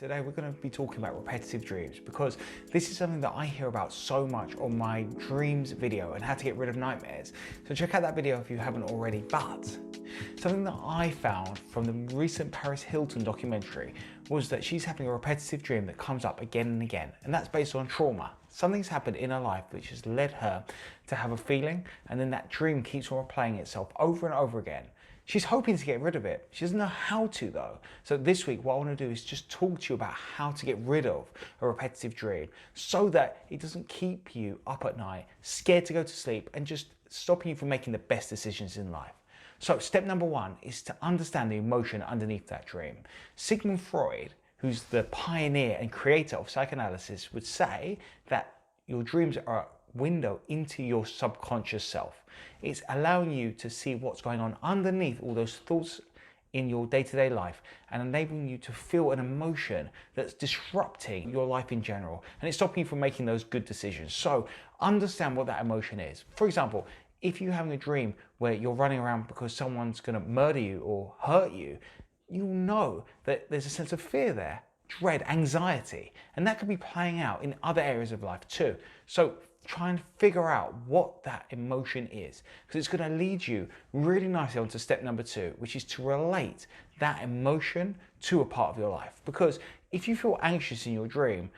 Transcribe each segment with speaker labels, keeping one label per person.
Speaker 1: Today we're going to be talking about repetitive dreams because this is something that I hear about so much on my dreams video and how to get rid of nightmares. So check out that video if you haven't already. But something that I found from the recent Paris Hilton documentary was that she's having a repetitive dream that comes up again and again, and that's based on trauma. Something's happened in her life which has led her to have a feeling, and then that dream keeps on replaying itself over and over again. She's hoping to get rid of it. She doesn't know how to though. So this week what I want to do is just talk to you about how to get rid of a repetitive dream so that it doesn't keep you up at night, scared to go to sleep, and just stopping you from making the best decisions in life. So step number one is to understand the emotion underneath that dream. Sigmund Freud, who's the pioneer and creator of psychoanalysis, would say that your dreams are a window into your subconscious self. It's allowing you to see what's going on underneath all those thoughts in your day-to-day life and enabling you to feel an emotion that's disrupting your life in general, and it's stopping you from making those good decisions. So understand what that emotion is. For example, if you're having a dream where you're running around because someone's going to murder you or hurt you, you'll know that there's a sense of fear there, dread, anxiety, and that could be playing out in other areas of life too. So try and figure out what that emotion is, because it's going to lead you really nicely onto step number two, which is to relate that emotion to a part of your life. Because if you feel anxious in your dream,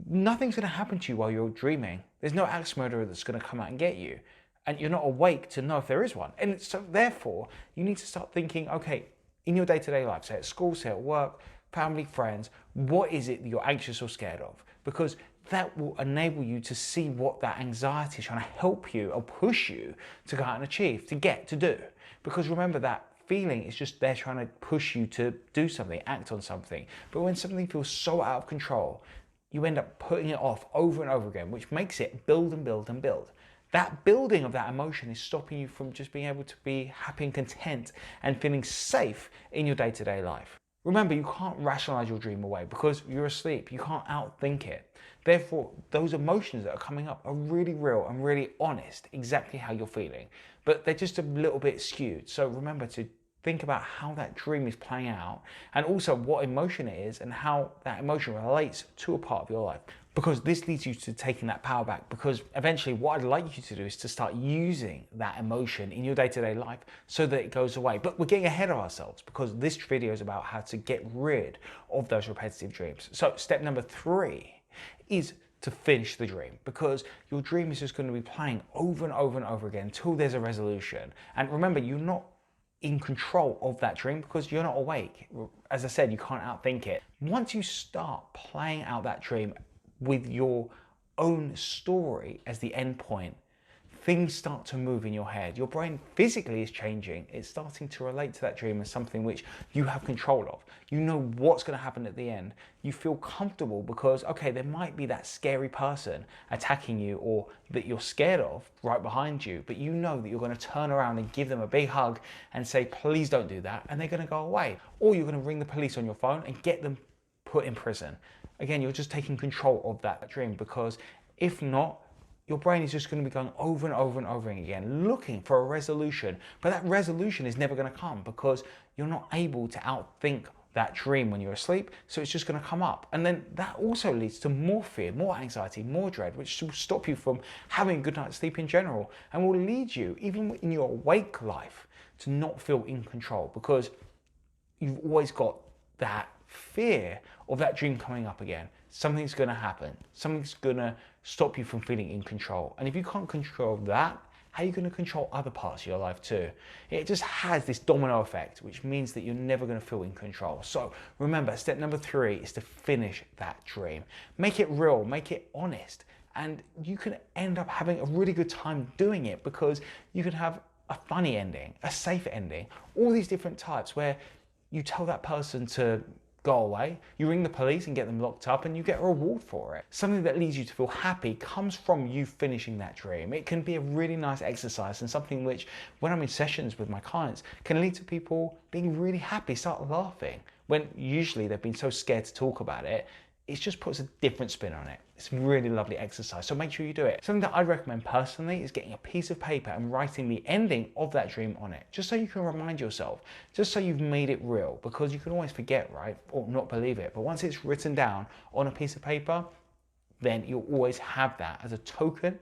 Speaker 1: nothing's going to happen to you while you're dreaming. There's no axe murderer that's going to come out and get you, and you're not awake to know if there is one. And so therefore you need to start thinking, okay, in your day-to-day life, say at school, say at work, family, friends, what is it that you're anxious or scared of? Because that will enable you to see what that anxiety is trying to help you or push you to go out and achieve, to get, to do. Because remember, that feeling is just there trying to push you to do something, act on something. But when something feels so out of control, you end up putting it off over and over again, which makes it build and build and build. That building of that emotion is stopping you from just being able to be happy and content and feeling safe in your day-to-day life. Remember, you can't rationalize your dream away because you're asleep. You can't outthink it. Therefore, those emotions that are coming up are really real and really honest, exactly how you're feeling, but they're just a little bit skewed. So remember to think about how that dream is playing out and also what emotion it is and how that emotion relates to a part of your life. Because this leads you to taking that power back, because eventually what I'd like you to do is to start using that emotion in your day-to-day life so that it goes away. But we're getting ahead of ourselves because this video is about how to get rid of those repetitive dreams. So step number three is to finish the dream, because your dream is just going to be playing over and over and over again until there's a resolution. And remember, you're not in control of that dream because you're not awake. As I said, you can't outthink it. Once you start playing out that dream with your own story as the end point, things start to move in your head. Your brain physically is changing. It's starting to relate to that dream as something which you have control of. You know what's going to happen at the end. You feel comfortable because, okay, there might be that scary person attacking you or that you're scared of right behind you, but you know that you're going to turn around and give them a big hug and say, please don't do that, and they're going to go away. Or you're going to ring the police on your phone and get them put in prison. Again, you're just taking control of that dream, because if not, your brain is just going to be going over and over and over again, looking for a resolution. But that resolution is never going to come because you're not able to outthink that dream when you're asleep. So it's just going to come up. And then that also leads to more fear, more anxiety, more dread, which will stop you from having a good night's sleep in general, and will lead you, even in your awake life, to not feel in control, because you've always got that fear of that dream coming up again. Something's going to happen. Something's going to stop you from feeling in control. And if you can't control that, how are you going to control other parts of your life too? It just has this domino effect, which means that you're never going to feel in control. So remember, step number three is to finish that dream. Make it real, make it honest, and you can end up having a really good time doing it, because you can have a funny ending, a safe ending, all these different types where you tell that person to go away, you ring the police and get them locked up, and you get a reward for it. Something that leads you to feel happy comes from you finishing that dream. It can be a really nice exercise, and something which, when I'm in sessions with my clients, can lead to people being really happy, start laughing, when usually they've been so scared to talk about it. it just puts a different spin on it. It's a really lovely exercise, so make sure you do it. Something that I'd recommend personally is getting a piece of paper and writing the ending of that dream on it, just so you can remind yourself, just so you've made it real, because you can always forget, right, or not believe it. But once it's written down on a piece of paper, then you'll always have that as a token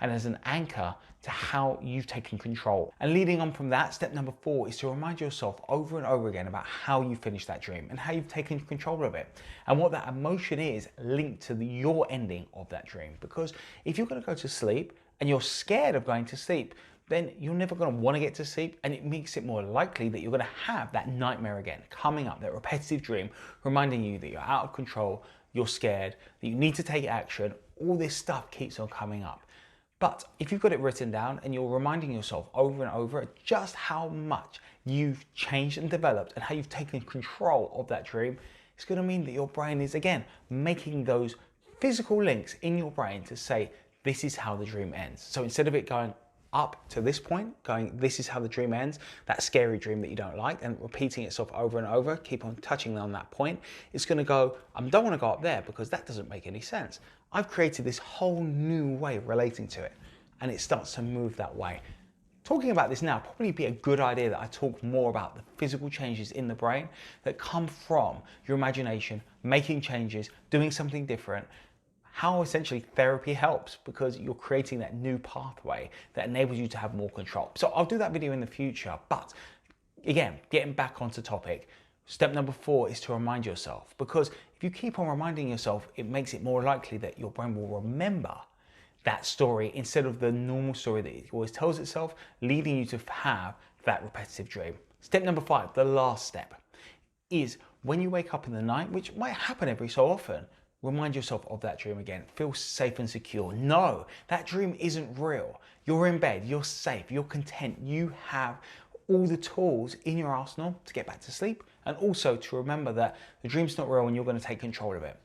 Speaker 1: and as an anchor to how you've taken control. And leading on from that, step number 4 is to remind yourself over and over again about how you finished that dream and how you've taken control of it and what that emotion is linked to your ending of that dream. Because if you're going to go to sleep and you're scared of going to sleep, then you're never going to want to get to sleep, and it makes it more likely that you're going to have that nightmare again coming up, that repetitive dream reminding you that you're out of control, you're scared, that you need to take action. All this stuff keeps on coming up. But if you've got it written down and you're reminding yourself over and over just how much you've changed and developed and how you've taken control of that dream, it's going to mean that your brain is, again, making those physical links in your brain to say, this is how the dream ends. So instead of it going up to this point, going, this is how the dream ends, that scary dream that you don't like, and repeating itself over and over, keep on touching on that point, it's going to go, I don't want to go up there because that doesn't make any sense. I've created this whole new way of relating to it, and it starts to move that way. Talking about this now, probably be a good idea that I talk more about the physical changes in the brain that come from your imagination, making changes, doing something different, how essentially therapy helps, because you're creating that new pathway that enables you to have more control. So I'll do that video in the future, but again, getting back onto topic, step number 4 is to remind yourself, because if you keep on reminding yourself, it makes it more likely that your brain will remember that story instead of the normal story that it always tells itself, leading you to have that repetitive dream. Step number 5, the last step, is when you wake up in the night, which might happen every so often, remind yourself of that dream again. Feel safe and secure. No, that dream isn't real. You're in bed, you're safe, you're content. You have all the tools in your arsenal to get back to sleep, and also to remember that the dream's not real and you're going to take control of it.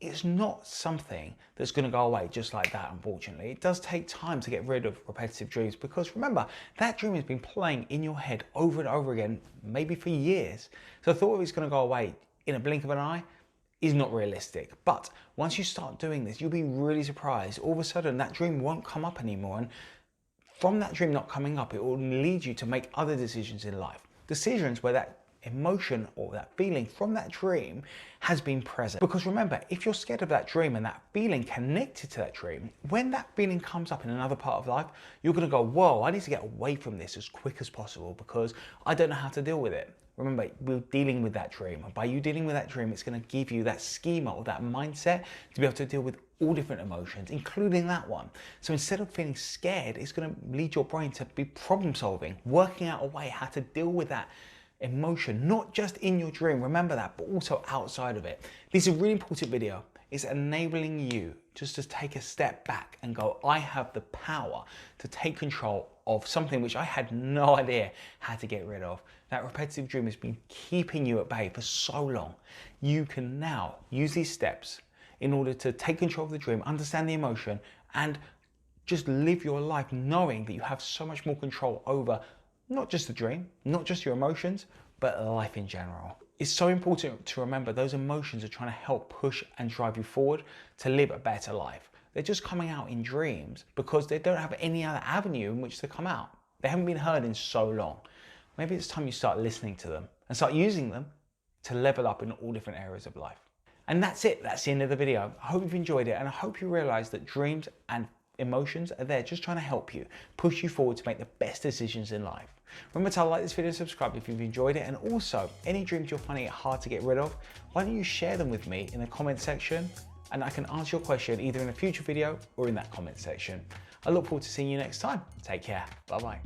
Speaker 1: It's not something that's going to go away just like that, unfortunately. It does take time to get rid of repetitive dreams, because remember, that dream has been playing in your head over and over again, maybe for years. So the thought of it's going to go away in a blink of an eye is not realistic. But once you start doing this, you'll be really surprised. All of a sudden, that dream won't come up anymore. And from that dream not coming up, it will lead you to make other decisions in life. Decisions where that emotion or that feeling from that dream has been present. Because remember, if you're scared of that dream and that feeling connected to that dream, when that feeling comes up in another part of life, you're going to go, whoa, I need to get away from this as quick as possible because I don't know how to deal with it. Remember, we're dealing with that dream. And by you dealing with that dream, it's going to give you that schema or that mindset to be able to deal with all different emotions, including that one. So instead of feeling scared, it's going to lead your brain to be problem solving, working out a way how to deal with that emotion, not just in your dream, remember that, but also outside of it. This is a really important video. It's enabling you just to take a step back and go, I have the power to take control of something which I had no idea how to get rid of. That repetitive dream has been keeping you at bay for so long. You can now use these steps in order to take control of the dream, understand the emotion, and just live your life knowing that you have so much more control over not just the dream, not just your emotions, but life in general. It's so important to remember those emotions are trying to help push and drive you forward to live a better life. They're just coming out in dreams because they don't have any other avenue in which to come out. They haven't been heard in so long. Maybe it's time you start listening to them and start using them to level up in all different areas of life. And that's it. That's the end of the video. I hope you've enjoyed it, and I hope you realize that dreams and emotions are there just trying to help you, push you forward to make the best decisions in life. Remember to like this video and subscribe if you've enjoyed it, and also any dreams you're finding it hard to get rid of, why don't you share them with me in the comment section, and I can answer your question either in a future video or in that comment section. I look forward to seeing you next time. Take care. Bye bye.